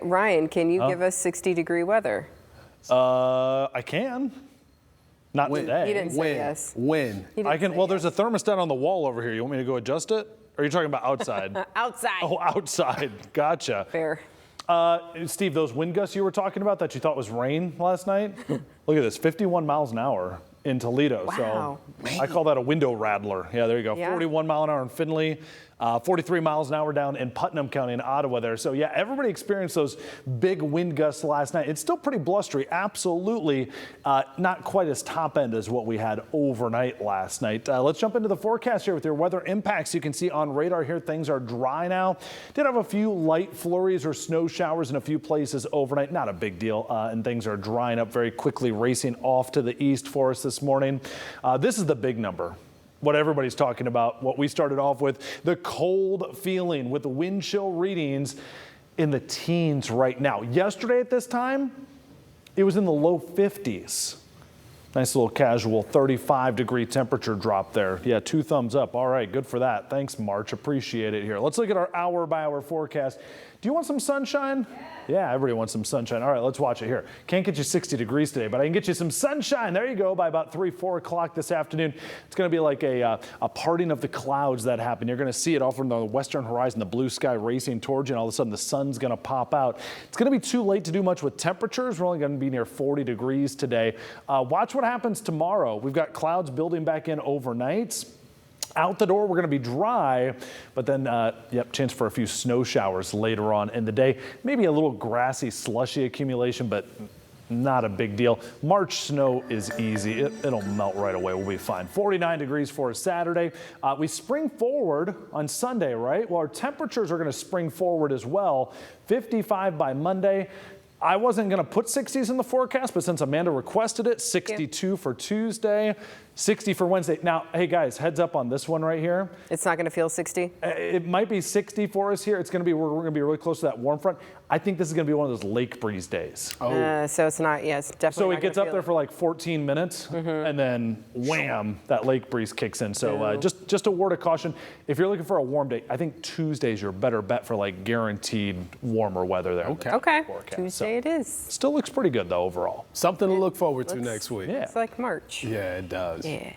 Ryan, can you give us 60-degree weather? I can. Not today. He didn't say yes. When? I can. Well, there's a thermostat on the wall over here. You want me to go adjust it? Or are you talking about outside? Outside. Oh, outside. Gotcha. Fair. Steve, those wind gusts you were talking about that you thought was rain last night, look at this, 51 miles an hour in Toledo. Wow. So I call that a window rattler. Yeah, there you go. Yeah. 41 mile an hour in Findlay, 43 miles an hour down in Putnam County in Ottawa there. So yeah, everybody experienced those big wind gusts last night. It's still pretty blustery. Absolutely not quite as top end as what we had overnight last night. Let's jump into the forecast here with your weather impacts. You can see on radar here, things are dry now. Did have a few light flurries or snow showers in a few places overnight. Not a big deal. And things are drying up very quickly, racing off to the east for us this morning. This is the big number. What everybody's talking about, what we started off with, the cold feeling with the wind chill readings in the teens right now. Yesterday at this time, it was in the low 50s. Nice little casual 35-degree temperature drop there. Yeah, 2 thumbs up. All right, good for that. Thanks, March. Appreciate it here. Let's look at our hour-by-hour forecast. Do you want some sunshine? Yeah, everybody wants some sunshine. All right, let's watch it here. Can't get you 60 degrees today, but I can get you some sunshine. There you go, by about 3, 4 o'clock this afternoon. It's going to be like a parting of the clouds that happen. You're going to see it off from the western horizon, the blue sky racing towards you, and all of a sudden the sun's going to pop out. It's going to be too late to do much with temperatures. We're only going to be near 40 degrees today. Watch what happens tomorrow. We've got clouds building back in overnight. Out the door, we're going to be dry, but then, chance for a few snow showers later on in the day. Maybe a little grassy, slushy accumulation, but not a big deal. March snow is easy. It'll melt right away. We'll be fine. 49 degrees for Saturday. We spring forward on Sunday, right? Well, our temperatures are going to spring forward as well. 55 by Monday. I wasn't going to put 60s in the forecast, but since Amanda requested it, 62 for Tuesday, 60 for Wednesday. Now, hey guys, heads up on this one right here. It's not going to feel 60? It might be 60 for us here. It's going to be, we're going to be really close to that warm front. I think this is going to be one of those lake breeze days. So it's not, yes, definitely. So not it gets gonna up there for like 14 minutes, and then wham, that lake breeze kicks in. So just a word of caution. If you're looking for a warm day, I think Tuesday's your better bet for like guaranteed warmer weather there. Okay. Tuesday it is. Still looks pretty good though overall. Something to look forward to next week. Yeah. It's like March. Yeah, it does. Yeah.